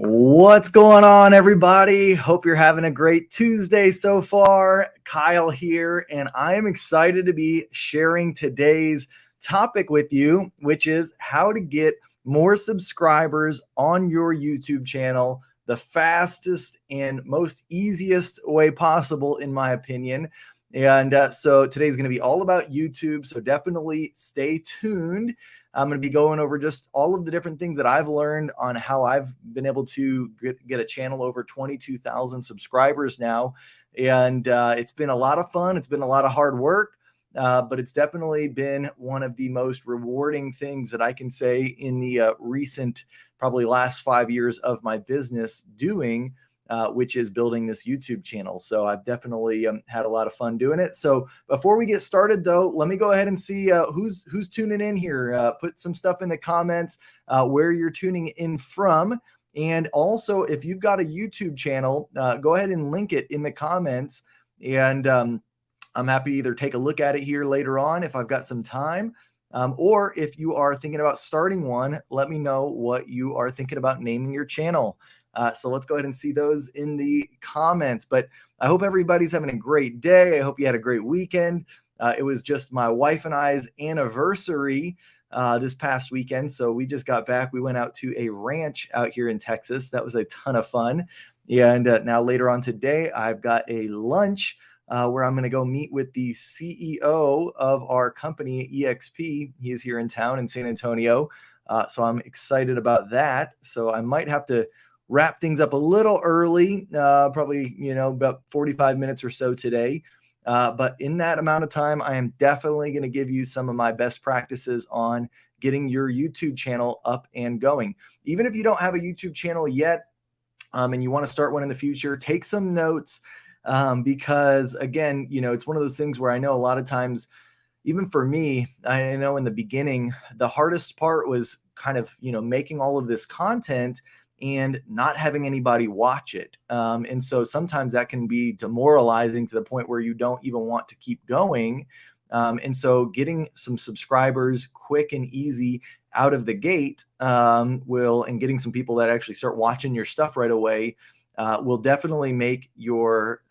What's going on, everybody? Hope you're having a great Tuesday so far. Kyle here, and I am excited to be sharing today's topic with you, which is how to get more subscribers on your YouTube channel the fastest and most easiest way possible, in my opinion. And so today's going to be all about YouTube. So definitely stay tuned. I'm going to be going over just all of the different things that I've learned on how I've been able to get a channel over 22,000 subscribers now. And it's been a lot of fun. It's been a lot of hard work, but it's definitely been one of the most rewarding things that I can say in the recent, probably last 5 years of my business doing, which is building this YouTube channel. So I've definitely had a lot of fun doing it. So before we get started, though, let me go ahead and see who's tuning in here. Put some stuff in the comments where you're tuning in from. And also, if you've got a YouTube channel, go ahead and link it in the comments. And I'm happy to either take a look at it here later on if I've got some time. Or if you are thinking about starting one, let me know what you are thinking about naming your channel. So let's go ahead and see those in the comments. But I hope everybody's having a great day. I hope you had a great weekend. It was just my wife and I's anniversary this past weekend. So we just got back. We went out to a ranch out here in Texas. That was a ton of fun. And now later on today, I've got a lunch where I'm going to go meet with the CEO of our company, EXP. He is here in town in San Antonio. So I'm excited about that. So I might have to wrap things up a little early, probably, about 45 minutes or so today. But in that amount of time, I am definitely going to give you some of my best practices on getting your YouTube channel up and going. Even if you don't have a YouTube channel yet, and you want to start one in the future, take some notes, because again, it's one of those things where I know a lot of times, even for me, I know in the beginning, the hardest part was kind of, making all of this content and not having anybody watch it. And so sometimes that can be demoralizing to the point where you don't even want to keep going. And so getting some subscribers quick and easy out of the gate and getting some people that actually start watching your stuff right away will definitely make your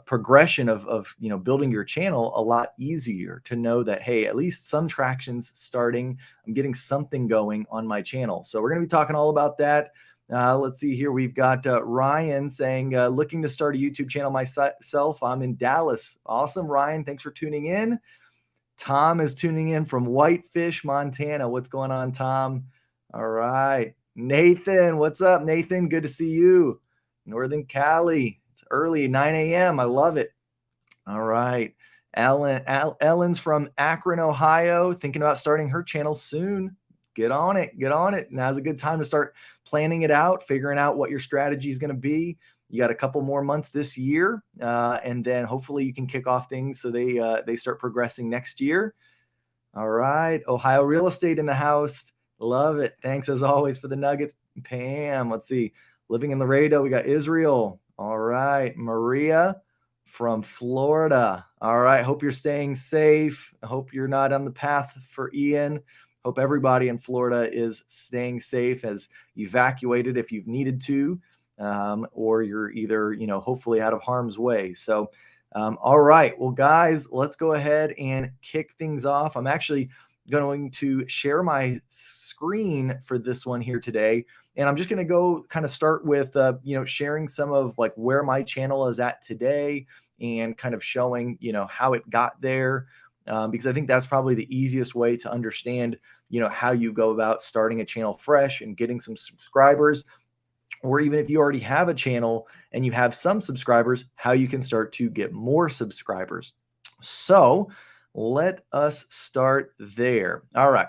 progression of building your channel a lot easier to know that, hey, at least some traction's starting. I'm getting something going on my channel. So we're going to be talking all about that. Let's see here. We've got Ryan saying, looking to start a YouTube channel myself. I'm in Dallas. Awesome, Ryan. Thanks for tuning in. Tom is tuning in from Whitefish, Montana. What's going on, Tom? All right. Nathan, what's up, Nathan? Good to see you. Northern Cali. It's early, 9 a.m. I love it. All right. Ellen's from Akron, Ohio, thinking about starting her channel soon. Get on it. Get on it. Now's a good time to start planning it out, figuring out what your strategy is going to be. You got a couple more months this year, and then hopefully you can kick off things so they start progressing next year. All right. Ohio real estate in the house. Love it. Thanks as always for the nuggets. Pam, let's see. Living in Laredo, we got Israel. All right. Maria from Florida. All right. Hope you're staying safe. I hope you're not on the path for Ian. Hope everybody in Florida is staying safe, has evacuated if you've needed to, or you're either, hopefully out of harm's way. So, all right. Well, guys, let's go ahead and kick things off. I'm actually going to share my screen for this one here today. And I'm just going to go kind of start with, sharing some of like where my channel is at today and kind of showing, how it got there. Because I think that's probably the easiest way to understand, how you go about starting a channel fresh and getting some subscribers. Or even if you already have a channel and you have some subscribers, how you can start to get more subscribers. So let us start there. All right.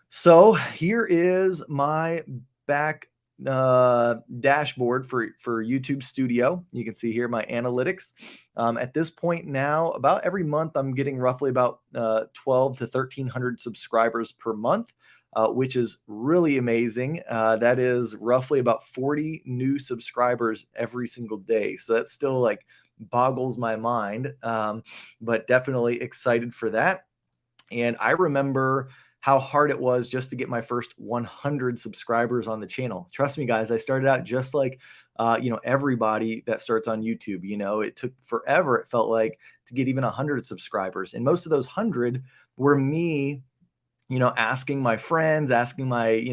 So here is my back dashboard for YouTube Studio. You can see here my analytics. At this point now, about every month, I'm getting roughly about 12 to 1,300 subscribers per month, which is really amazing. That is roughly about 40 new subscribers every single day. So that's still like boggles my mind, but definitely excited for that. And I remember how hard it was just to get my first 100 subscribers on the channel. Trust me, guys, I started out just like, everybody that starts on YouTube. It took forever, it felt like, to get even 100 subscribers. And most of those 100 were me, asking my friends, asking my,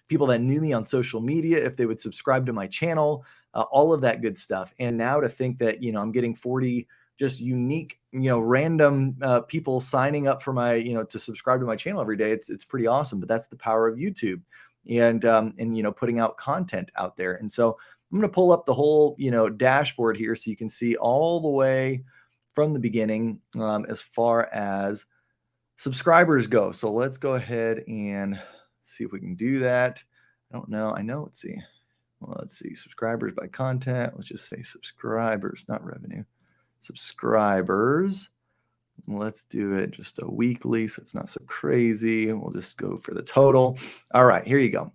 people that knew me on social media if they would subscribe to my channel, all of that good stuff. And now to think that, I'm getting 40 just unique, random people signing up for my, to subscribe to my channel every day. It's pretty awesome. But that's the power of YouTube and putting out content out there. And so I'm going to pull up the whole, dashboard here so you can see all the way from the beginning as far as subscribers go. So let's go ahead and see if we can do that. I don't know. I know. Let's see. Well, let's see. Subscribers by content. Let's just say subscribers, not revenue. Subscribers. Let's do it just a weekly so it's not so crazy. We'll just go for the total. All right, here you go.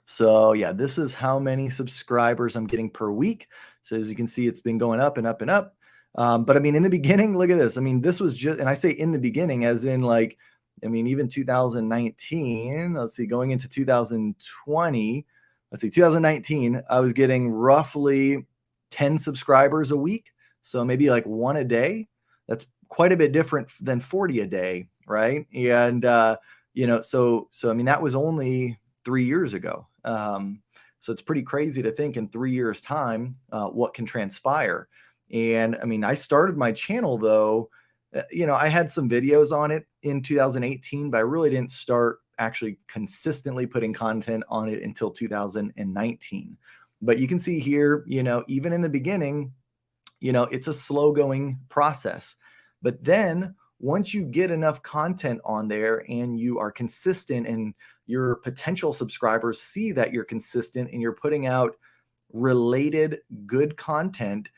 So yeah, this is how many subscribers I'm getting per week. So as you can see, it's been going up and up and up. But I mean, in the beginning, look at this. I mean, this was just, and I say in the beginning as in like, I mean, even 2019, let's see, going into 2020, let's see, 2019, I was getting roughly 10 subscribers a week. So maybe like one a day. That's quite a bit different than 40 a day, right? And, so I mean, that was only 3 years ago. So it's pretty crazy to think in 3 years' time, what can transpire. And I mean, I started my channel though, I had some videos on it in 2018, but I really didn't start actually consistently putting content on it until 2019. But you can see here, even in the beginning, it's a slow going process. But then once you get enough content on there and you are consistent and your potential subscribers see that you're consistent and you're putting out related good content,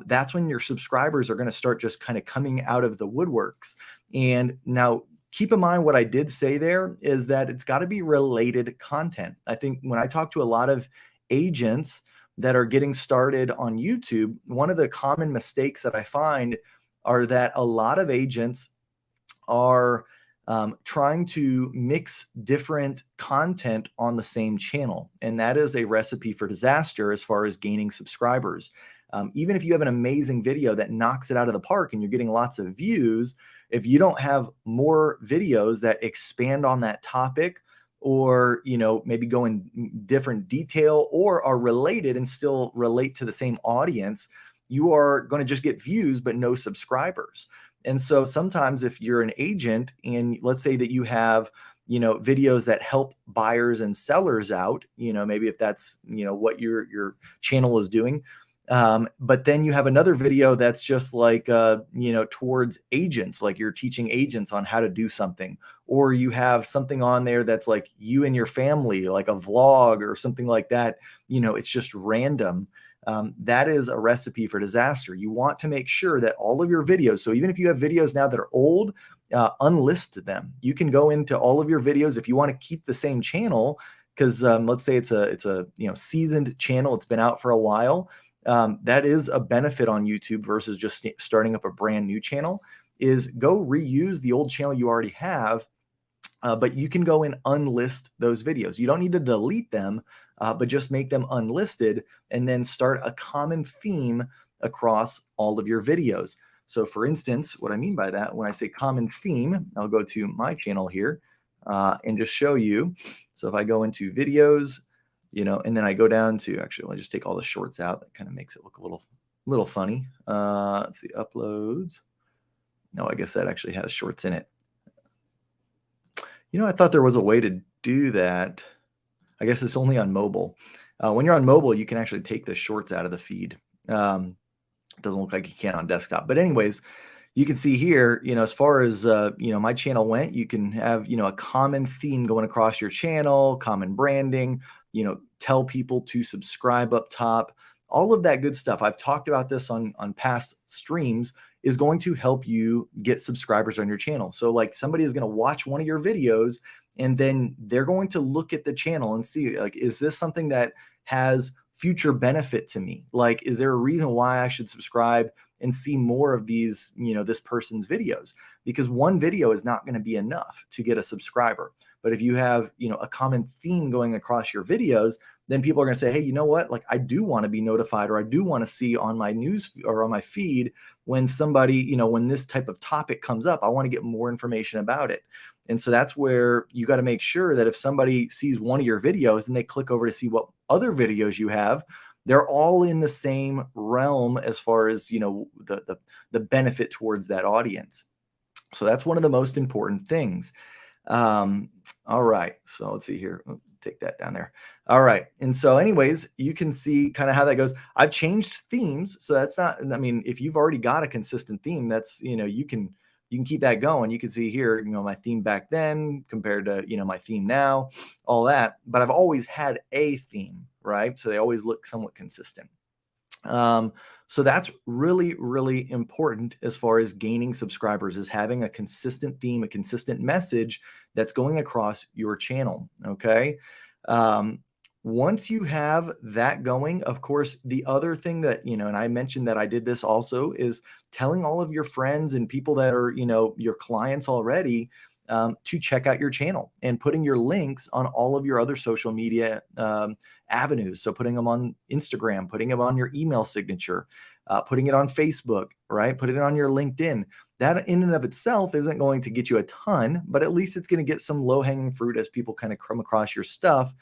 that's when your subscribers are going to start just kind of coming out of the woodworks. And now keep in mind what I did say there is that it's got to be related content. I think when I talk to a lot of agents that are getting started on YouTube, one of the common mistakes that I find are that a lot of agents are trying to mix different content on the same channel. And that is a recipe for disaster as far as gaining subscribers. Even if you have an amazing video that knocks it out of the park and you're getting lots of views, if you don't have more videos that expand on that topic or, maybe go in different detail or are related and still relate to the same audience, you are going to just get views, but no subscribers. And so sometimes if you're an agent and let's say that you have, videos that help buyers and sellers out, maybe if that's, what your channel is doing. But then you have another video that's just like, towards agents, like you're teaching agents on how to do something, or you have something on there that's like you and your family, like a vlog or something like that. It's just random. That is a recipe for disaster. You want to make sure that all of your videos, so even if you have videos now that are old, unlist them. You can go into all of your videos if you want to keep the same channel, because let's say it's a seasoned channel, it's been out for a while. That is a benefit on YouTube versus just starting up a brand new channel, is go reuse the old channel you already have. But you can go and unlist those videos. You don't need to delete them, but just make them unlisted and then start a common theme across all of your videos. So for instance, what I mean by that, when I say common theme, I'll go to my channel here and just show you. So if I go into videos, and then I go down to, actually, I'll just take all the shorts out. That kind of makes it look a little funny. Let's see, uploads. No, I guess that actually has shorts in it. I thought there was a way to do that. I guess it's only on mobile. When you're on mobile, you can actually take the shorts out of the feed. It doesn't look like you can on desktop. But anyways, you can see here, as far as, my channel went, you can have, a common theme going across your channel, common branding, tell people to subscribe up top, all of that good stuff. I've talked about this on past streams, is going to help you get subscribers on your channel. So like somebody is going to watch one of your videos and then they're going to look at the channel and see, like, is this something that has future benefit to me? Like, is there a reason why I should subscribe and see more of these, this person's videos, because one video is not going to be enough to get a subscriber. But if you have, a common theme going across your videos, then people are going to say, hey, you know what? Like, I do want to be notified, or I do want to see on my news or on my feed when somebody, when this type of topic comes up, I want to get more information about it. And so that's where you got to make sure that if somebody sees one of your videos and they click over to see what other videos you have, they're all in the same realm as far as, the benefit towards that audience. So that's one of the most important things. All right. So let's see here. Take that down there. All right. And so anyways, you can see kind of how that goes. I've changed themes. So that's not, I mean, if you've already got a consistent theme, that's, you can keep that going. You can see here, my theme back then compared to, my theme now, all that. But I've always had a theme, right? So they always look somewhat consistent. So that's really, really important as far as gaining subscribers, is having a consistent theme, a consistent message that's going across your channel. Okay. Once you have that going, of course, the other thing that, and I mentioned that I did this also, is telling all of your friends and people that are, your clients already, to check out your channel, and putting your links on all of your other social media avenues. So putting them on Instagram, putting them on your email signature, putting it on Facebook, right? Putting it on your LinkedIn. That in and of itself isn't going to get you a ton, but at least it's going to get some low-hanging fruit as people kind of come across your stuff,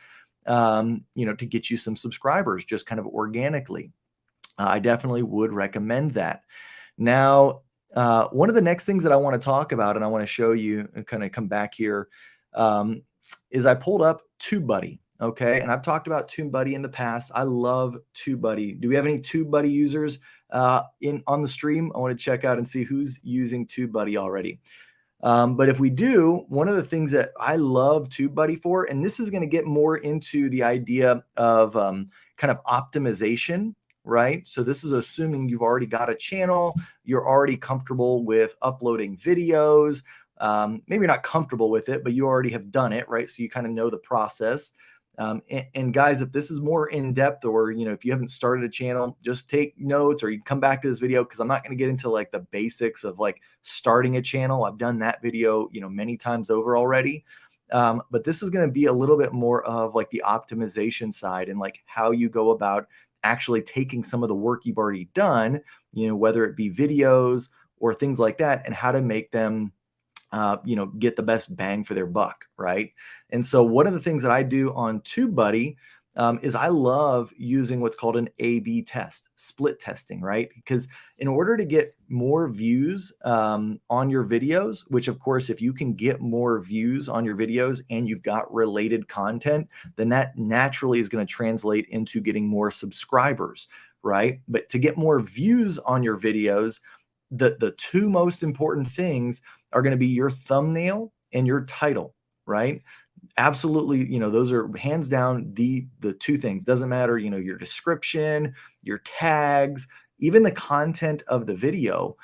to get you some subscribers just kind of organically. I definitely would recommend that. Now, one of the next things that I want to talk about, and I want to show you and kind of come back here, is I pulled up TubeBuddy. Okay. And I've talked about TubeBuddy in the past. I love TubeBuddy. Do we have any TubeBuddy users on the stream? I want to check out and see who's using TubeBuddy already. But if we do, one of the things that I love TubeBuddy for, and this is going to get more into the idea of kind of optimization, right? So this is assuming you've already got a channel, you're already comfortable with uploading videos. Maybe you're not comfortable with it, but you already have done it, right? So you kind of know the process. And guys, if this is more in depth, or, if you haven't started a channel, just take notes, or you can come back to this video, because I'm not going to get into like the basics of like starting a channel. I've done that video, many times over already. But this is going to be a little bit more of like the optimization side, and like how you go about actually taking some of the work you've already done, whether it be videos or things like that, and how to make them get the best bang for their buck, right? And so one of the things that I do on TubeBuddy is I love using what's called an A/B test, split testing, right? Because in order to get more views on your videos, which of course, if you can get more views on your videos and you've got related content, then that naturally is going to translate into getting more subscribers, right? But to get more views on your videos, the two most important things are going to be your thumbnail and your title, right? Absolutely, those are hands down the two things. Doesn't matter, your description, your tags, even the content of the video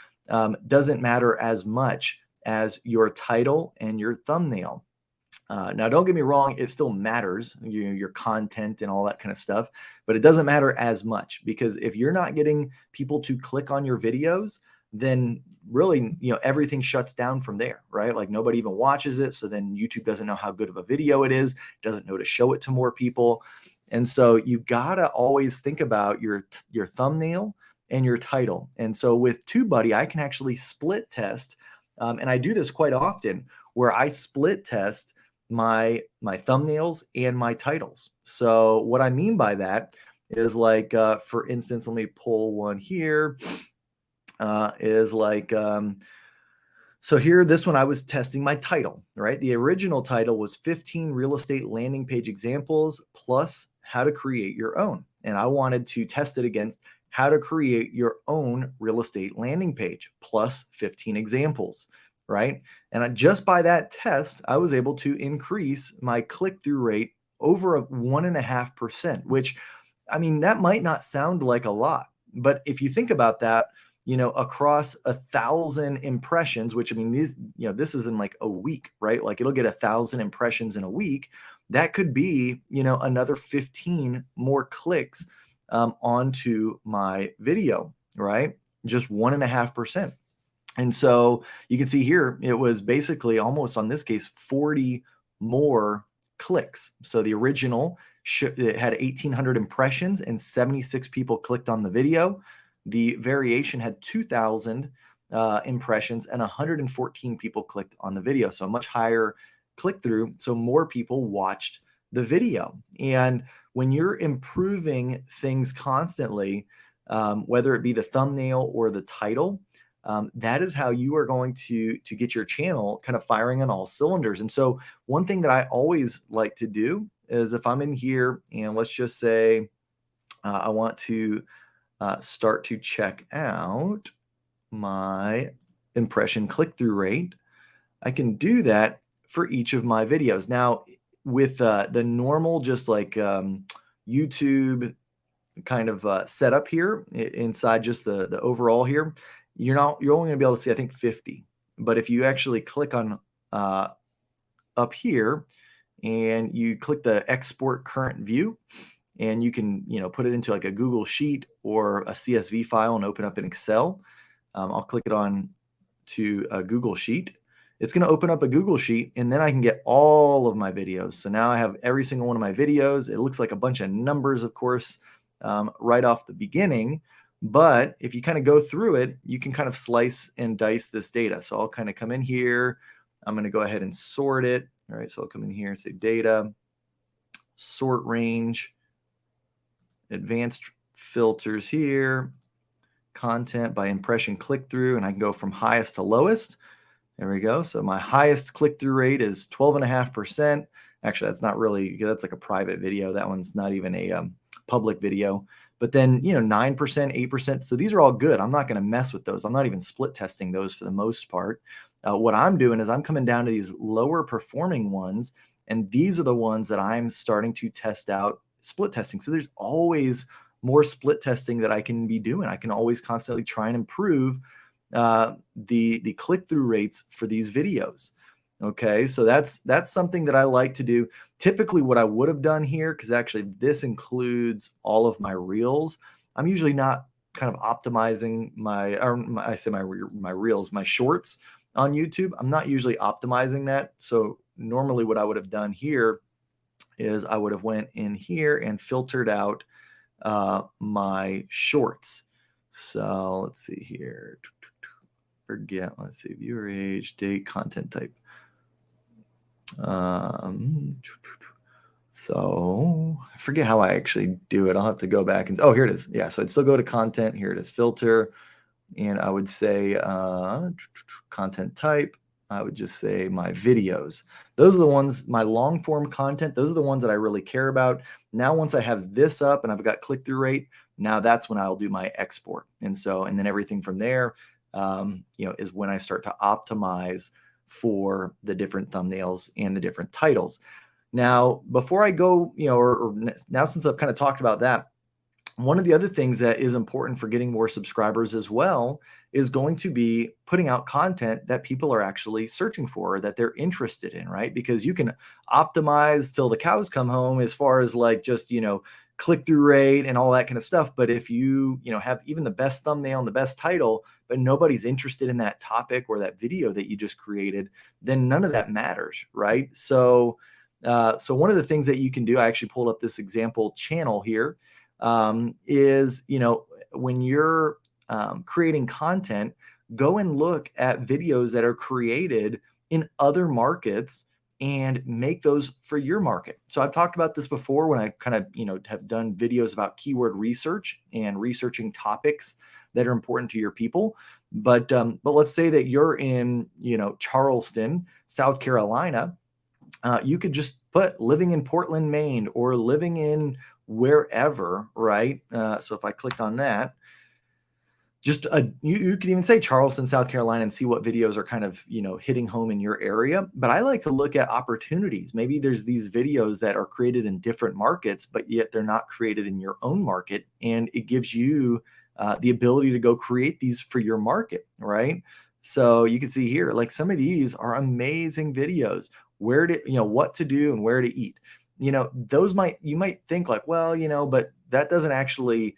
doesn't matter as much as your title and your thumbnail. Now, don't get me wrong, it still matters, your content and all that kind of stuff, but it doesn't matter as much, because if you're not getting people to click on your videos, then really, everything shuts down from there, right? Like nobody even watches it. So then YouTube doesn't know how good of a video it is, doesn't know to show it to more people. And so you gotta always think about your thumbnail and your title. And so with TubeBuddy, I can actually split test, and I do this quite often, where I split test my thumbnails and my titles. So what I mean by that is like, for instance, let me pull one here. Is like, so here, this one, I was testing my title, right? The original title was 15 real estate landing page examples plus how to create your own. And I wanted to test it against how to create your own real estate landing page plus 15 examples, right? And just by that test, I was able to increase my click-through rate over 1.5%, which, I mean, that might not sound like a lot, but if you think about that, across 1,000 impressions, which, I mean, these, this is in like a week, right? Like it'll get 1,000 impressions in a week. That could be, another 15 more clicks onto my video, right? just 1.5%. And so you can see here, it was basically almost on this case, 40 more clicks. So the original it had 1,800 impressions and 76 people clicked on the video. The variation had 2,000 impressions and 114 people clicked on the video. So a much higher click through. So more people watched the video. And when you're improving things constantly, whether it be the thumbnail or the title, that is how you are going to get your channel kind of firing on all cylinders. And so one thing that I always like to do is if I'm in here and let's just say I want to start to check out my impression click-through rate, I can do that for each of my videos. Now with the normal, just like YouTube kind of setup here inside just the overall here, you're only going to be able to see, I think, 50. But if you actually click on up here and you click the export current view, and you can, put it into like a Google Sheet or a CSV file and open up in Excel. I'll click it on to a Google Sheet. It's going to open up a Google Sheet, and then I can get all of my videos. So now I have every single one of my videos. It looks like a bunch of numbers, of course, right off the beginning. But if you kind of go through it, you can kind of slice and dice this data. So I'll kind of come in here. I'm going to go ahead and sort it. All right, so I'll come in here and say data, sort range, advanced filters here, content by impression click-through, and I can go from highest to lowest. There we go. So my highest click-through rate is 12.5%. Actually, that's not really, that's like a private video. That one's not even a public video. But then, 9%, 8%. So these are all good. I'm not going to mess with those. I'm not even split testing those for the most part. What I'm doing is I'm coming down to these lower performing ones, and these are the ones that I'm starting to test out split testing. So there's always more split testing that I can be doing. I can always constantly try and improve the click-through rates for these videos. Okay, so that's something that I like to do. Typically what I would have done here, because actually this includes all of my reels, I'm usually not kind of optimizing my reels, my shorts on YouTube. I'm not usually optimizing that. So normally what I would have done here is I would have went in here and filtered out my shorts. So let's see here. Let's see, viewer age, date, content type. So I forget how I actually do it. I'll have to go back and, oh, here it is. Yeah, so I'd still go to content. Here it is, filter. And I would say content type. I would just say my videos. Those are the ones, my long form content. Those are the ones that I really care about. Now, once I have this up and I've got click-through rate, now that's when I'll do my export. And then everything from there, is when I start to optimize for the different thumbnails and the different titles. Now, before I go, or now since I've kind of talked about that, one of the other things that is important for getting more subscribers as well is going to be putting out content that people are actually searching for, that they're interested in, right? Because you can optimize till the cows come home as far as like just, click-through rate and all that kind of stuff. But if you, have even the best thumbnail and the best title, but nobody's interested in that topic or that video that you just created, then none of that matters, right? So one of the things that you can do, I actually pulled up this example channel here, is, when you're creating content, go and look at videos that are created in other markets and make those for your market. So I've talked about this before when I kind of, have done videos about keyword research and researching topics that are important to your people. But let's say that you're in, Charleston, South Carolina. You could just put living in Portland, Maine, or living in wherever, right? So if I clicked on that, just you can even say Charleston, South Carolina, and see what videos are kind of, hitting home in your area. But I like to look at opportunities. Maybe there's these videos that are created in different markets, but yet they're not created in your own market. And it gives you the ability to go create these for your market, right? So you can see here, like some of these are amazing videos. Where to, what to do and where to eat. Those you might think like, well, but that doesn't actually,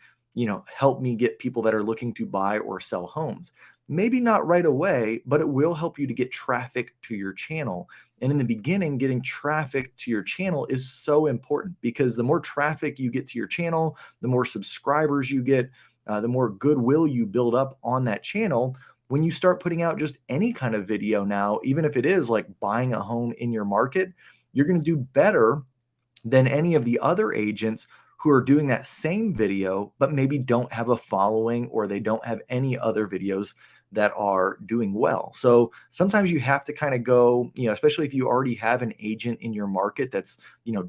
help me get people that are looking to buy or sell homes. Maybe not right away, but it will help you to get traffic to your channel. And in the beginning, getting traffic to your channel is so important, because the more traffic you get to your channel, the more subscribers you get, the more goodwill you build up on that channel. When you start putting out just any kind of video now, even if it is like buying a home in your market, you're going to do better than any of the other agents who are doing that same video, but maybe don't have a following, or they don't have any other videos that are doing well. So sometimes you have to kind of go, especially if you already have an agent in your market that's,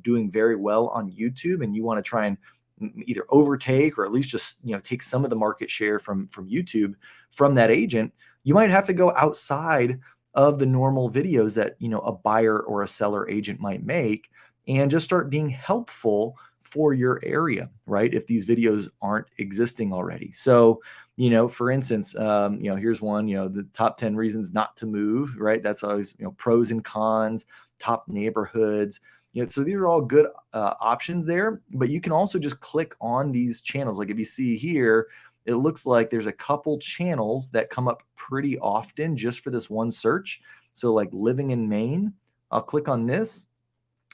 doing very well on YouTube, and you want to try and either overtake or at least just, take some of the market share from YouTube from that agent. You might have to go outside of the normal videos that, a buyer or a seller agent might make, and just start being helpful for your area, right? If these videos aren't existing already. So, for instance, here's one, the top 10 reasons not to move, right? That's always, pros and cons, top neighborhoods. So these are all good options there, but you can also just click on these channels. Like if you see here, it looks like there's a couple channels that come up pretty often just for this one search. So like living in Maine, I'll click on this.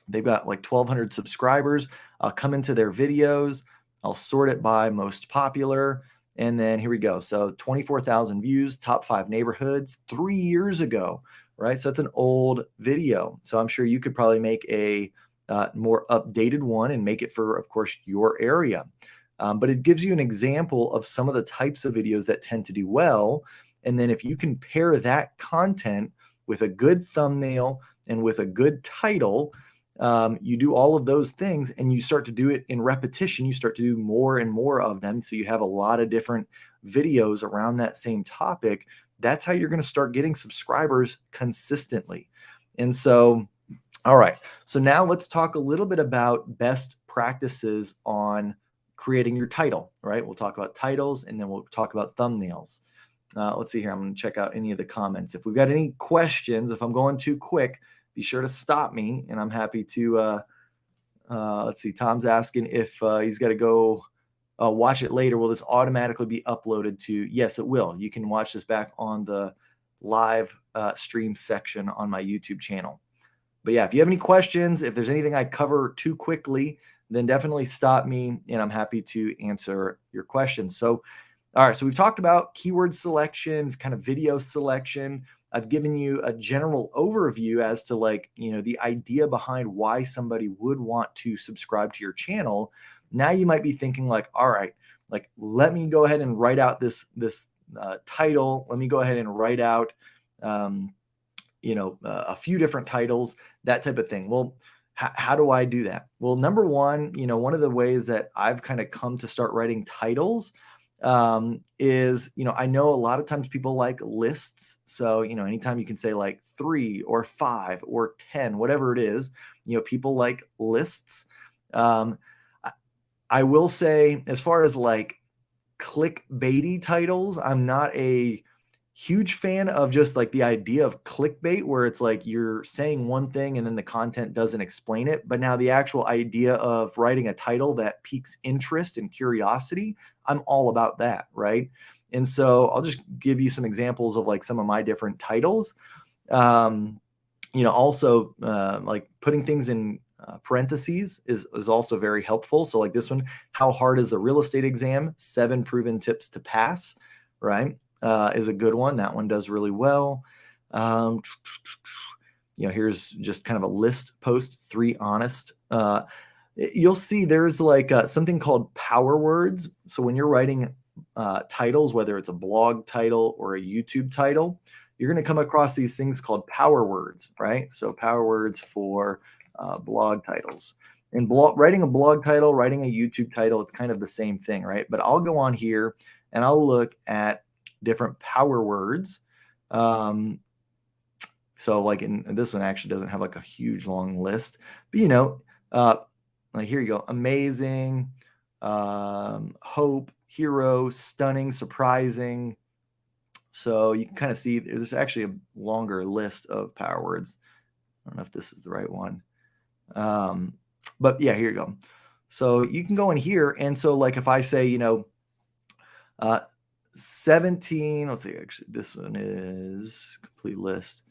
They've got like 1,200 subscribers. I'll come into their videos. I'll sort it by most popular. And then here we go. So 24,000 views, top 5 neighborhoods 3 years ago, right? So that's an old video. So I'm sure you could probably make a more updated one and make it for, of course, your area. But it gives you an example of some of the types of videos that tend to do well. And then if you can pair that content with a good thumbnail and with a good title, you do all of those things and you start to do it in repetition. You start to do more and more of them. So you have a lot of different videos around that same topic. That's how you're going to start getting subscribers consistently. And so, all right. So now let's talk a little bit about best practices on creating your title, right? We'll talk about titles and then we'll talk about thumbnails. Let's see here. I'm going to check out any of the comments. If we've got any questions, if I'm going too quick, be sure to stop me, and I'm happy to, let's see, Tom's asking if he's got to go watch it later. Will this automatically be uploaded to? Yes, it will. You can watch this back on the live stream section on my YouTube channel. But yeah, if you have any questions, if there's anything I cover too quickly, then definitely stop me, and I'm happy to answer your questions. So, all right, so we've talked about keyword selection, kind of video selection. I've given you a general overview as to the idea behind why somebody would want to subscribe to your channel. Now you might be thinking all right, let me go ahead and write out this title. Let me go ahead and write out, a few different titles, that type of thing. Well, how do I do that? Well, number one, one of the ways that I've kind of come to start writing titles is, I know a lot of times people like lists. So, anytime you can say 3 or 5 or 10, whatever it is, people like lists. I will say, as far as clickbaity titles, I'm not a huge fan of just the idea of clickbait, where it's you're saying one thing and then the content doesn't explain it. But now the actual idea of writing a title that piques interest and curiosity, I'm all about that, right? And so I'll just give you some examples of some of my different titles. Also putting things in parentheses is also very helpful. So this one, how hard is the real estate exam? 7 proven tips to pass, right? Is a good one. That one does really well. Here's just kind of a list post, 3 honest. You'll see there's something called power words. So when you're writing titles, whether it's a blog title or a YouTube title, you're going to come across these things called power words, right? So power words for blog titles. And writing a blog title, writing a YouTube title, it's kind of the same thing, right? But I'll go on here and I'll look at different power words. So in this one actually doesn't have a huge long list, but here you go. Amazing, hope, hero, stunning, surprising. So you can kind of see there's actually a longer list of power words. I don't know if this is the right one. But yeah, here you go. So you can go in here. And so if I say, Uh, 17, let's see, actually, this one is complete list.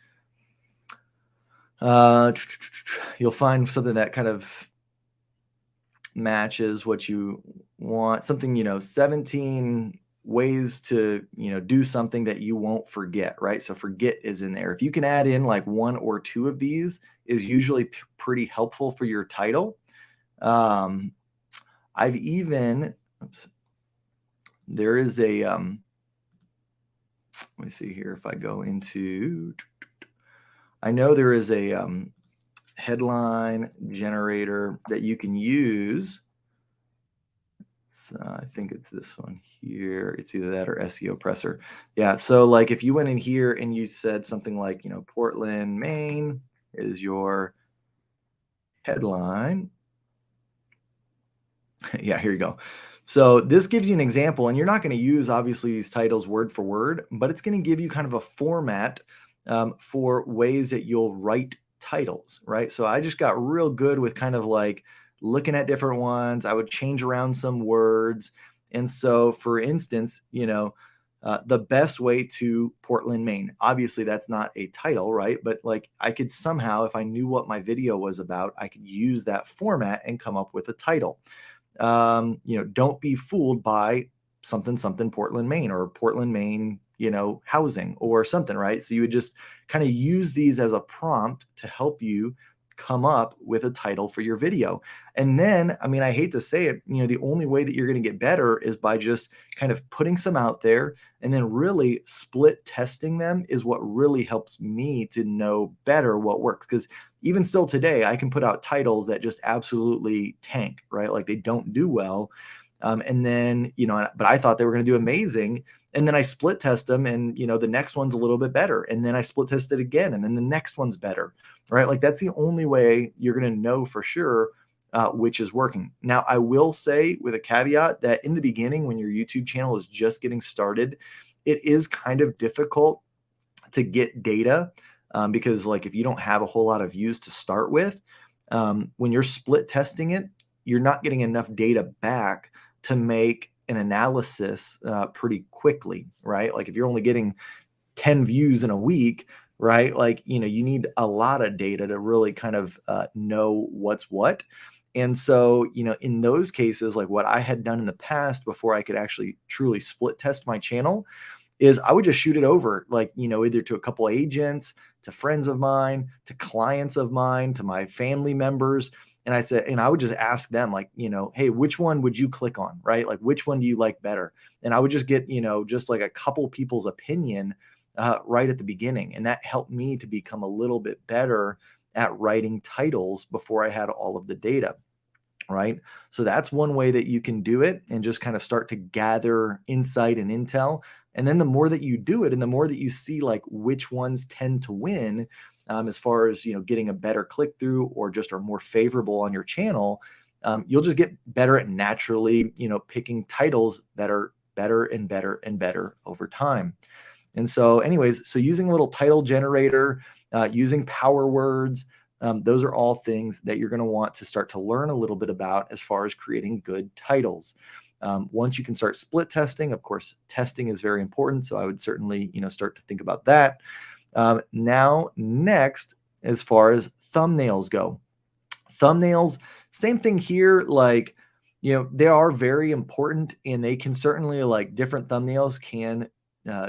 Uh, you'll find something that kind of matches what you want. Something, 17 ways to, do something that you won't forget, right? So forget is in there. If you can add in like one or two of these is usually pretty helpful for your title. Um, I've even, oops, there is a, let me see here if I go into, I know there is a headline generator that you can use. So I think it's this one here. It's either that or SEO Presser. Yeah. So like if you went in here and you said something like, Portland, Maine is your headline. Yeah, here you go. So this gives you an example, and you're not going to use obviously these titles word for word, but it's going to give you kind of a format for ways that you'll write titles, right? So I just got real good with kind of like looking at different ones. I would change around some words. And so, for instance, the best way to Portland, Maine. Obviously, that's not a title, right? But like I could somehow, if I knew what my video was about, I could use that format and come up with a title. Don't be fooled by something Portland, Maine, or Portland, Maine, housing or something, right? So you would just kind of use these as a prompt to help you come up with a title for your video. And then, I mean, I hate to say it, the only way that you're going to get better is by just kind of putting some out there and then really split testing them is what really helps me to know better what works. Because even still today, I can put out titles that just absolutely tank, right? Like they don't do well. And then, but I thought they were going to do amazing. And then I split test them and, the next one's a little bit better. And then I split test it again. And then the next one's better, right? Like that's the only way you're going to know for sure which is working. Now, I will say with a caveat that in the beginning, when your YouTube channel is just getting started, it is kind of difficult to get data because like if you don't have a whole lot of views to start with, when you're split testing it, you're not getting enough data back to make an analysis pretty quickly, right? Like if you're only getting 10 views in a week, right? Like, you need a lot of data to really kind of know what's what. And so, in those cases, like what I had done in the past before I could actually truly split test my channel is I would just shoot it over, like, either to a couple agents, to friends of mine, to clients of mine, to my family members. And I would just ask them like, hey, which one would you click on, right? Like, which one do you like better? And I would just get, just like a couple people's opinion right at the beginning. And that helped me to become a little bit better at writing titles before I had all of the data. Right. So that's one way that you can do it and just kind of start to gather insight and intel. And then the more that you do it and the more that you see like which ones tend to win as far as, getting a better click through or just are more favorable on your channel, you'll just get better at naturally, picking titles that are better and better and better over time. And so anyways, so using a little title generator, using power words, those are all things that you're going to want to start to learn a little bit about as far as creating good titles. Once you can start split testing, of course, testing is very important. So I would certainly, start to think about that. Now, next, as far as thumbnails go, thumbnails, same thing here. Like, they are very important and they can certainly like different thumbnails can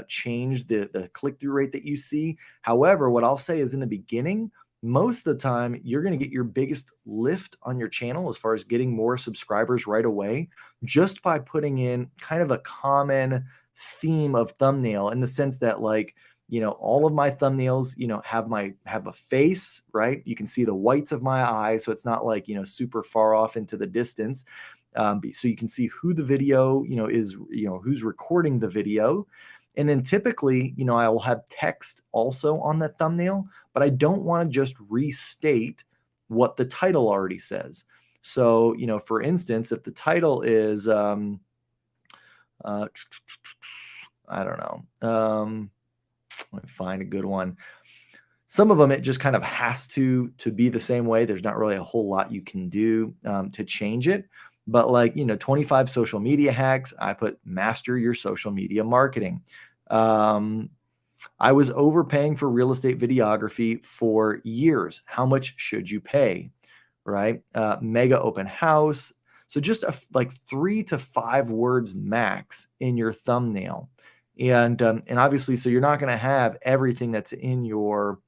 change the click-through rate that you see. However, what I'll say is in the beginning, most of the time you're going to get your biggest lift on your channel as far as getting more subscribers right away just by putting in kind of a common theme of thumbnail in the sense that like, all of my thumbnails, have a face, right? You can see the whites of my eyes. So it's not like, super far off into the distance. So you can see who the video, is, who's recording the video. And then typically, I will have text also on the thumbnail, but I don't want to just restate what the title already says. So, for instance, if the title is, I don't know, let me find a good one. Some of them, it just kind of has to be the same way. There's not really a whole lot you can do to change it. But like, 25 social media hacks, I put master your social media marketing. I was overpaying for real estate videography for years. How much should you pay? Right? Mega open house. So just like 3 to 5 words max in your thumbnail. And obviously, so you're not going to have everything that's in your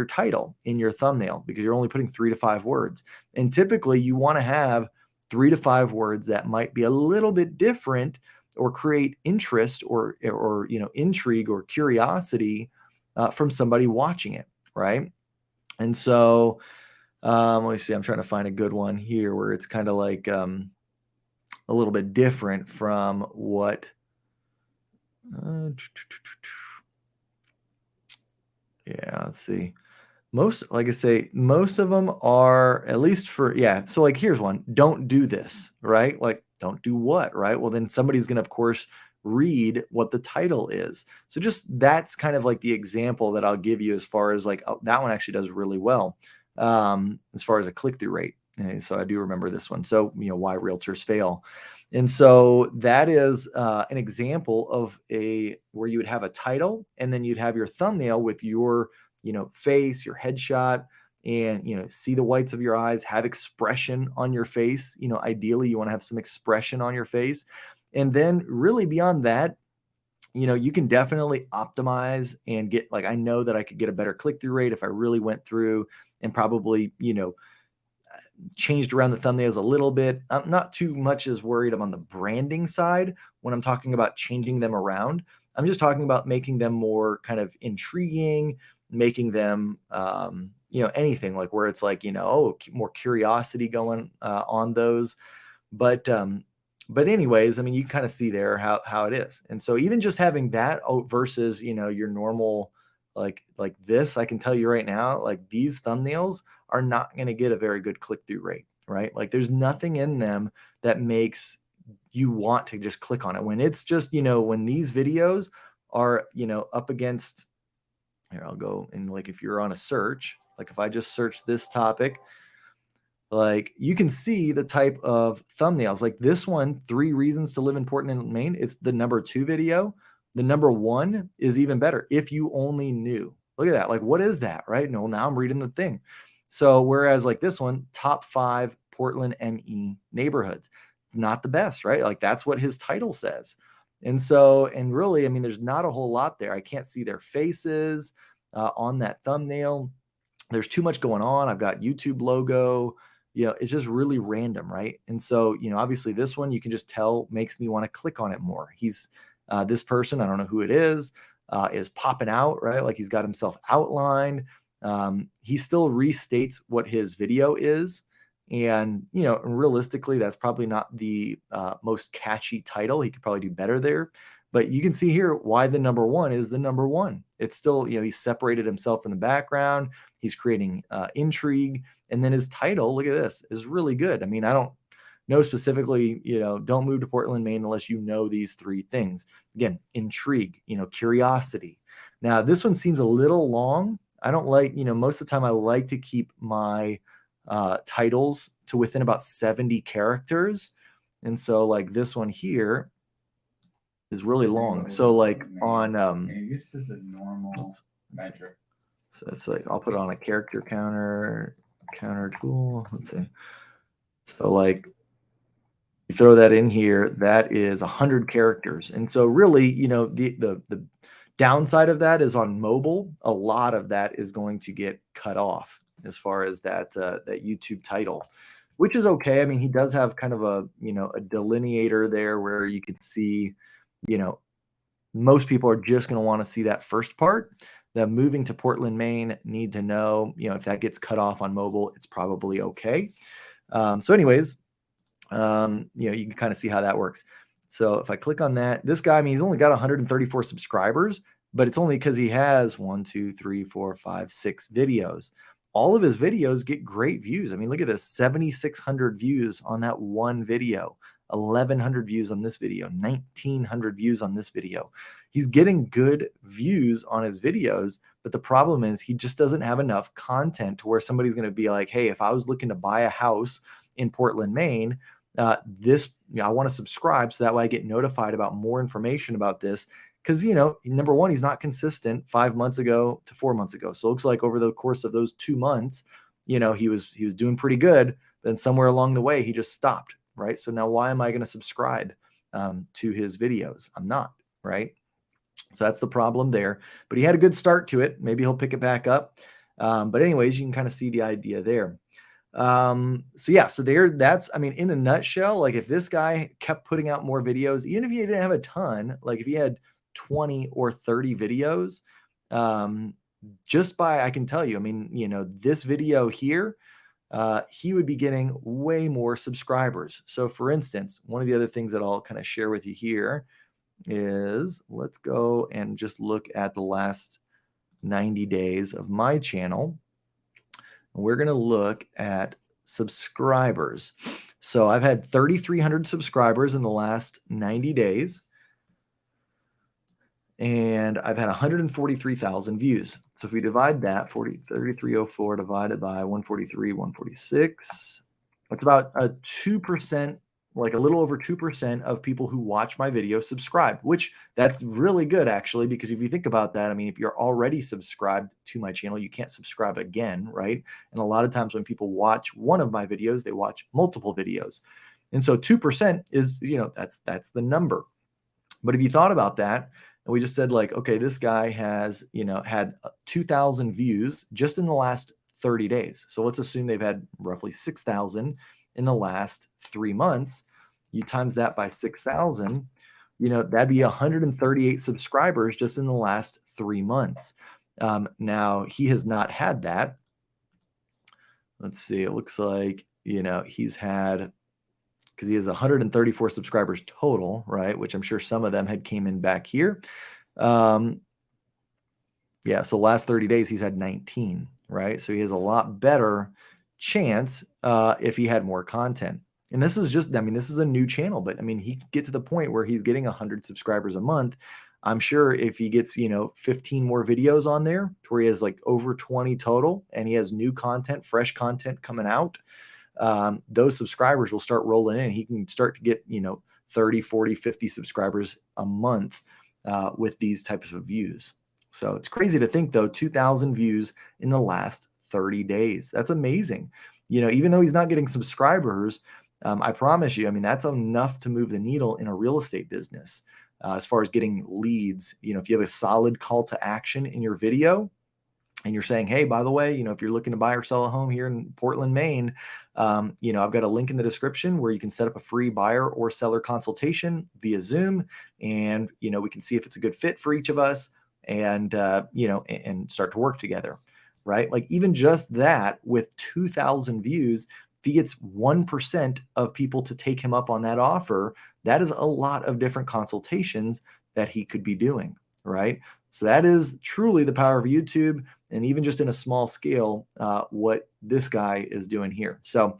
title, in your thumbnail, because you're only putting 3 to 5 words. And typically you want to have 3 to 5 words that might be a little bit different or create interest or intrigue or curiosity from somebody watching it, right? And so let me see, I'm trying to find a good one here where it's kind of like a little bit different from what yeah, let's see. Most, like I say, most of them are, at least for, yeah. So like, here's one: don't do this, right? Like, don't do what, right? Well, then somebody's going to, of course, read what the title is. So just, that's kind of like the example that I'll give you as far as like, oh, that one actually does really well as far as a click-through rate. And so I do remember this one. So, why realtors fail. And so that is an example of where you would have a title and then you'd have your thumbnail with your face, your headshot, and see the whites of your eyes, have expression on your face. Ideally you want to have some expression on your face. And then really beyond that, you can definitely optimize and get, like, I know that I could get a better click-through rate if I really went through and probably changed around the thumbnails a little bit. I'm not too much as worried on the branding side when I'm talking about changing them around. I'm just talking about making them more kind of intriguing, making them, anything like where it's like, more curiosity going on those. But anyways, I mean, you kind of see there how it is. And so even just having that versus, your normal, like this, I can tell you right now, like these thumbnails are not going to get a very good click-through rate, right? Like there's nothing in them that makes you want to just click on it. When it's just, when these videos are, up against, here, I'll go, and like if you're on a search, like if I just search this topic, like you can see the type of thumbnails. Like this one, 3 reasons to live in Portland, Maine. It's the number 2 video. The number 1 is even better. If you only knew. Look at that. Like, what is that, right? No, now I'm reading the thing. So whereas like this one, top 5 Portland ME neighborhoods, not the best, right? Like that's what his title says. And so, and really, I mean, there's not a whole lot there. I can't see their faces on that thumbnail. There's too much going on. I've got YouTube logo. It's just really random, right? And so, obviously this one you can just tell makes me want to click on it more. He's this person, I don't know who it is popping out, right? Like he's got himself outlined. He still restates what his video is. And, realistically, that's probably not the most catchy title. He could probably do better there. But you can see here why the number 1 is the number 1. It's still, he's separated himself in the background. He's creating intrigue. And then his title, look at this, is really good. I mean, I don't know specifically, don't move to Portland, Maine unless you know these 3 things. Again, intrigue, curiosity. Now, this one seems a little long. I don't like, most of the time I like to keep my titles to within about 70 characters. And so like this one here is really long. So like on used to the normal metric. So it's like, I'll put it on a character counter tool. Let's see. So like you throw that in here, that is 100 characters. And so really, the downside of that is on mobile, a lot of that is going to get cut off as far as that YouTube title, which is okay. I mean, he does have kind of a delineator there where you could see, most people are just going to want to see that first part. The moving to Portland, Maine, need to know, if that gets cut off on mobile, it's probably okay. So anyways, you can kind of see how that works. So if I click on that, this guy, I mean, he's only got 134 subscribers, but it's only because he has 1, 2, 3, 4, 5, 6 videos. All of his videos get great views. I mean, look at this, 7,600 views on that one video, 1,100 views on this video, 1,900 views on this video. He's getting good views on his videos, but the problem is he just doesn't have enough content to where somebody's going to be like, hey, if I was looking to buy a house in Portland, Maine, I want to subscribe so that way I get notified about more information about this. Because, number one, he's not consistent 5 months ago to 4 months ago. So it looks like over the course of those 2 months, he was doing pretty good. Then somewhere along the way, he just stopped, right? So now why am I going to subscribe to his videos? I'm not, right? So that's the problem there. But he had a good start to it. Maybe he'll pick it back up. But anyways, you can kind of see the idea there. That's, in a nutshell, like if this guy kept putting out more videos, even if he didn't have a ton, like if he had 20 or 30 videos, I can tell you, this video here, he would be getting way more subscribers. So for instance, one of the other things that I'll kind of share with you here is, let's go and just look at the last 90 days of my channel. We're going to look at subscribers. So I've had 3,300 subscribers in the last 90 days. And I've had 143,000 views. So if we divide that, 3,304 divided by 143, 146, that's about a 2%, like a little over 2% of people who watch my video subscribe, which that's really good actually, because if you think about that, if you're already subscribed to my channel, you can't subscribe again, right? And a lot of times when people watch one of my videos, they watch multiple videos. And so 2% is, that's the number. But if you thought about that, and we just said like, okay, this guy has, had 2,000 views just in the last 30 days. So let's assume they've had roughly 6,000 in the last 3 months. You times that by 6,000, that'd be 138 subscribers just in the last 3 months. Now he has not had that. Let's see. It looks like, he's had, because he has 134 subscribers total, right? Which I'm sure some of them had came in back here. So last 30 days, he's had 19, right? So he has a lot better chance if he had more content. And this is just, this is a new channel, but he could get to the point where he's getting 100 subscribers a month. I'm sure if he gets, 15 more videos on there to where he has like over 20 total and he has new content, fresh content coming out, those subscribers will start rolling in. He can start to get, 30, 40, 50 subscribers a month with these types of views. So it's crazy to think though, 2,000 views in the last 30 days. That's amazing. Even though he's not getting subscribers, I promise you, that's enough to move the needle in a real estate business. As far as getting leads, if you have a solid call to action in your video, and you're saying, hey, by the way, if you're looking to buy or sell a home here in Portland, Maine, I've got a link in the description where you can set up a free buyer or seller consultation via Zoom. And, we can see if it's a good fit for each of us and, and start to work together, right? Like even just that with 2,000 views, if he gets 1% of people to take him up on that offer, that is a lot of different consultations that he could be doing, right? So that is truly the power of YouTube, and even just in a small scale, what this guy is doing here. So,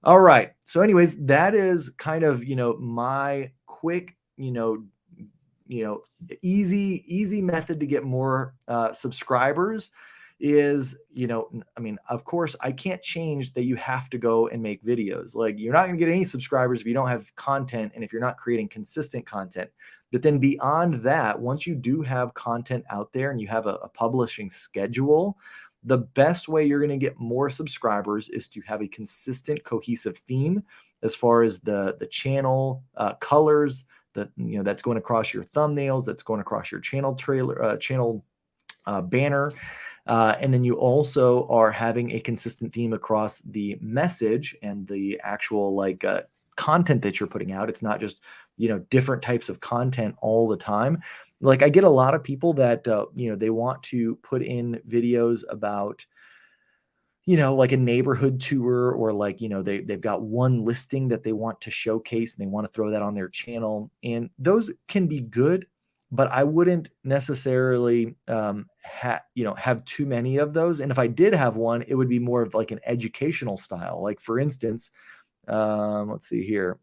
all right. So anyways, that is kind of, my quick, easy method to get more subscribers is, of course I can't change that you have to go and make videos. Like you're not going to get any subscribers if you don't have content and if you're not creating consistent content. But then beyond that, once you do have content out there and you have a publishing schedule, the best way you're going to get more subscribers is to have a consistent, cohesive theme as far as the channel colors that that's going across your thumbnails, that's going across your channel trailer, banner. And then you also are having a consistent theme across the message and the actual content that you're putting out. It's not just, different types of content all the time. Like I get a lot of people that, they want to put in videos about, like a neighborhood tour or they've got one listing that they want to showcase and they want to throw that on their channel. And those can be good, but I wouldn't necessarily have too many of those. And if I did have one, it would be more of like an educational style. Like for instance, let's see here.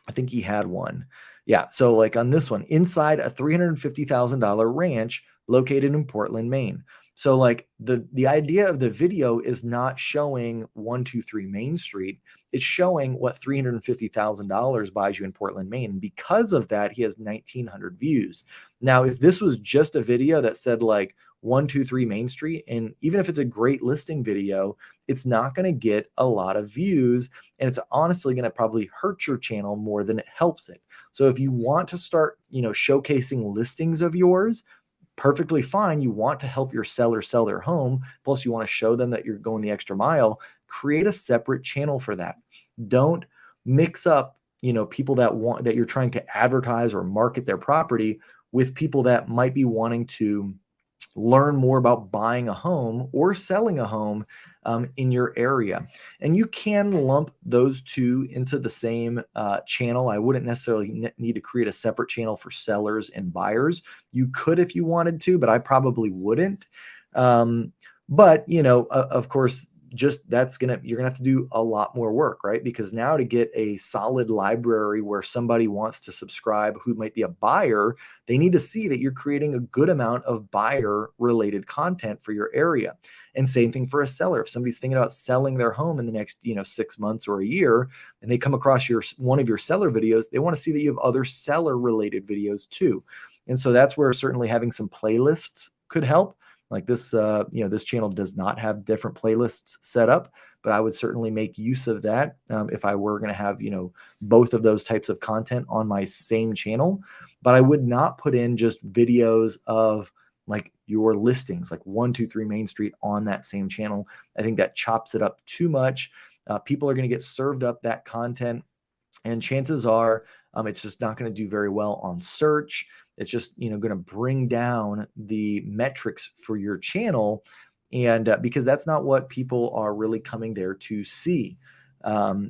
I think he had one. Yeah. So like on this one, inside a $350,000 ranch located in Portland, Maine. So like the idea of the video is not showing 123 Main Street. It's showing what $350,000 buys you in Portland, Maine. And because of that, he has 1,900 views. Now, if this was just a video that said like 123 Main Street, and even if it's a great listing video, it's not going to get a lot of views, and it's honestly going to probably hurt your channel more than it helps it. So if you want to start, showcasing listings of yours, perfectly fine. You want to help your seller sell their home, plus you want to show them that you're going the extra mile. Create a separate channel for that. Don't mix up, people that you're trying to advertise or market their property with people that might be wanting to learn more about buying a home or selling a home in your area. And you can lump those two into the same channel. I wouldn't necessarily need to create a separate channel for sellers and buyers. You could if you wanted to, but I probably wouldn't. But of course, you're gonna have to do a lot more work, right? Because now to get a solid library where somebody wants to subscribe who might be a buyer, they need to see that you're creating a good amount of buyer related content for your area. And same thing for a seller. If somebody's thinking about selling their home in the next 6 months or a year, and they come across one of your seller videos, they want to see that you have other seller related videos too. And so that's where certainly having some playlists could help. Like this, this channel does not have different playlists set up, but I would certainly make use of that if I were going to have, both of those types of content on my same channel. But I would not put in just videos of like your listings, like 123 Main Street on that same channel. I think that chops it up too much. People are going to get served up that content, and chances are it's just not going to do very well on search. It's just, going to bring down the metrics for your channel. And because that's not what people are really coming there to see.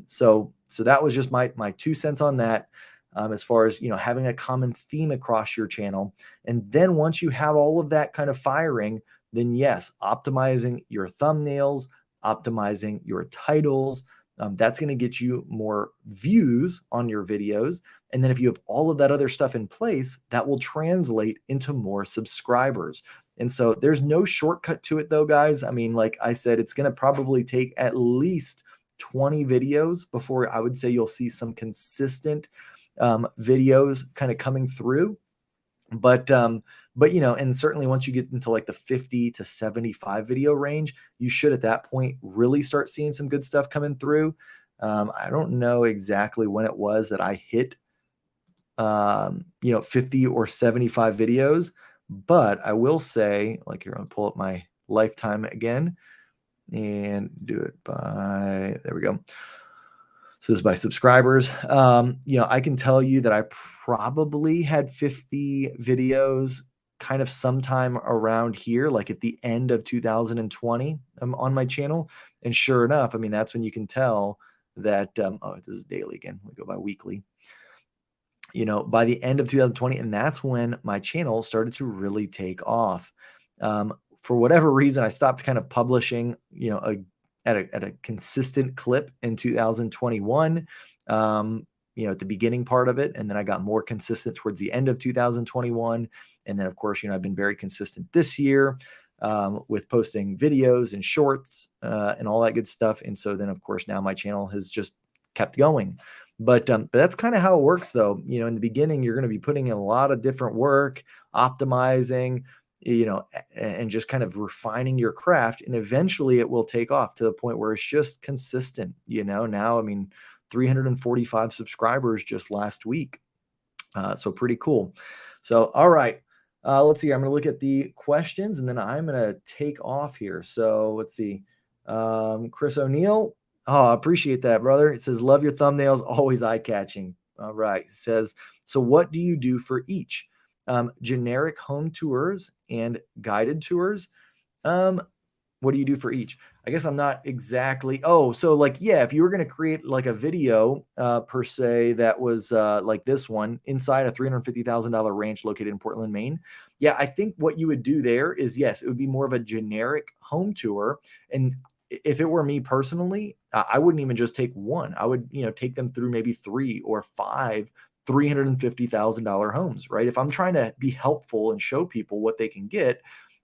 So that was just my 2 cents on that. As far as, having a common theme across your channel. And then once you have all of that kind of firing, then yes, optimizing your thumbnails, optimizing your titles, that's going to get you more views on your videos. And then if you have all of that other stuff in place, that will translate into more subscribers. And so there's no shortcut to it though, guys. I mean, like I said, it's going to probably take at least 20 videos before I would say you'll see some consistent videos kind of coming through. But and certainly once you get into like the 50 to 75 video range, you should at that point really start seeing some good stuff coming through. I don't know exactly when it was that I hit 50 or 75 videos, but I will say, like, here, I'm gonna pull up my lifetime again and do it by, there we go. So this is by subscribers. I can tell you that I probably had 50 videos kind of sometime around here, like at the end of 2020 on my channel. And sure enough, I mean, that's when you can tell that, this is daily again, we go by weekly, by the end of 2020. And that's when my channel started to really take off. For whatever reason, I stopped kind of publishing, at a consistent clip in 2021, at the beginning part of it. And then I got more consistent towards the end of 2021. And then of course, I've been very consistent this year with posting videos and shorts and all that good stuff. And so then of course, now my channel has just kept going. But that's kind of how it works though. In the beginning, you're going to be putting in a lot of different work, optimizing, and just kind of refining your craft. And eventually it will take off to the point where it's just consistent, now, I mean, 345 subscribers just last week. So pretty cool. So, all right, let's see. I'm going to look at the questions and then I'm going to take off here. So let's see. Chris O'Neill. Oh, I appreciate that, brother. It says, love your thumbnails, always eye-catching. All right. It says, so what do you do for each? Generic home tours and guided tours. What do you do for each? I guess I'm not exactly. Oh, so like, yeah, if you were going to create like a video per se that was like this one inside a $350,000 ranch located in Portland, Maine. Yeah, I think what you would do there is, yes, it would be more of a generic home tour. And if it were me personally, I wouldn't even just take one. I would, take them through maybe 3 or 5 $350,000 homes, right? If I'm trying to be helpful and show people what they can get,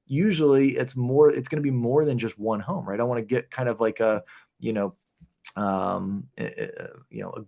usually it's going to be more than just one home, right? I want to get kind of like a, you know, a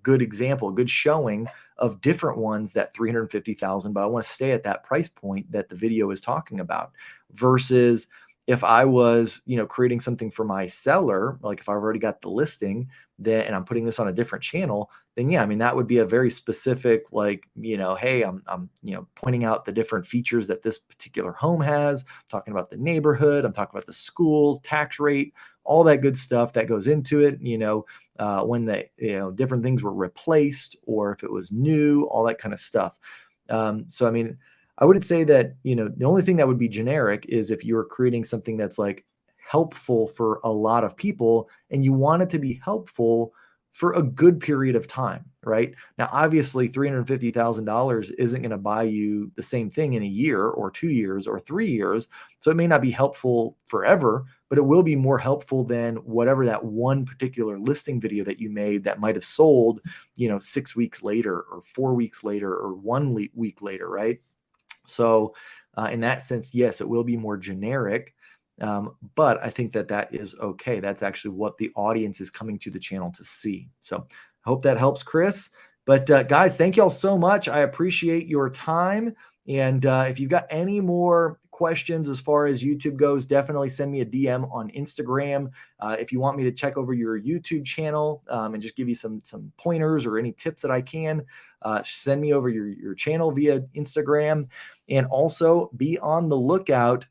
good example, a good showing of different ones that 350,000, but I want to stay at that price point that the video is talking about, versus if I was, creating something for my seller, like if I've already got the listing then, and I'm putting this on a different channel, then yeah, I mean, that would be a very specific, like, hey, I'm pointing out the different features that this particular home has, talking about the neighborhood, I'm talking about the schools, tax rate, all that good stuff that goes into it, when the, different things were replaced or if it was new, all that kind of stuff. So, I mean, I wouldn't say that, the only thing that would be generic is if you're creating something that's like helpful for a lot of people and you want it to be helpful for a good period of time, right? Now, obviously, $350,000 isn't going to buy you the same thing in a year or 2 years or 3 years. So it may not be helpful forever, but it will be more helpful than whatever that one particular listing video that you made that might have sold, 6 weeks later or 4 weeks later or 1 week later, right? So in that sense, yes, it will be more generic. But I think that is okay. That's actually what the audience is coming to the channel to see. So I hope that helps, Chris. But guys, thank you all so much. I appreciate your time. And if you've got any more questions as far as YouTube goes, definitely send me a DM on Instagram. If you want me to check over your YouTube channel and just give you some pointers or any tips that I can, send me over your channel via Instagram. And also be on the lookout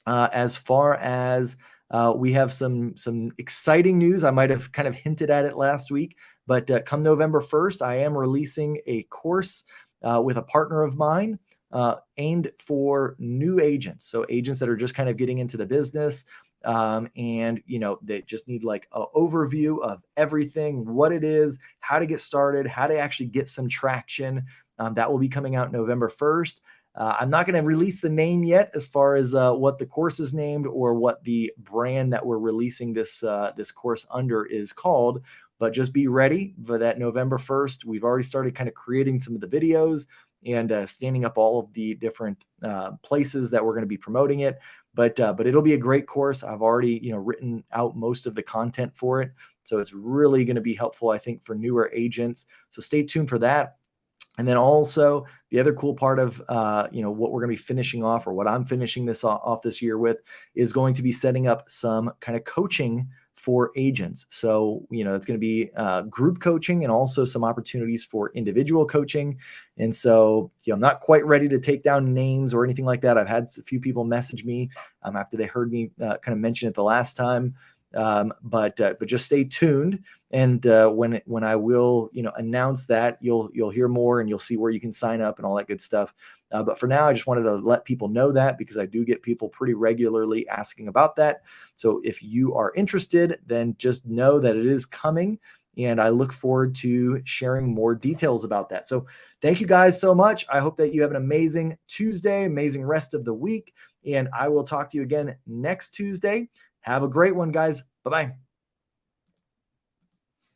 as far as we have some exciting news. I might have kind of hinted at it last week, but come November 1st, I am releasing a course with a partner of mine aimed for new agents. So agents that are just kind of getting into the business and, they just need like an overview of everything, what it is, how to get started, how to actually get some traction. That will be coming out November 1st. I'm not going to release the name yet as far as what the course is named or what the brand that we're releasing this course under is called, but just be ready for that November 1st. We've already started kind of creating some of the videos and standing up all of the different places that we're going to be promoting it. But it'll be a great course. I've already, written out most of the content for it. So it's really going to be helpful, I think, for newer agents. So stay tuned for that. And then also the other cool part of, what we're going to be finishing off, or what I'm finishing this off this year with, is going to be setting up some kind of coaching for agents. So, it's going to be group coaching and also some opportunities for individual coaching. And so, I'm not quite ready to take down names or anything like that. I've had a few people message me after they heard me kind of mention it the last time. But just stay tuned. And when I will, announce that, you'll hear more and you'll see where you can sign up and all that good stuff. But for now, I just wanted to let people know that, because I do get people pretty regularly asking about that. So if you are interested, then just know that it is coming. And I look forward to sharing more details about that. So thank you guys so much. I hope that you have an amazing Tuesday, amazing rest of the week. And I will talk to you again next Tuesday. Have a great one, guys. Bye-bye.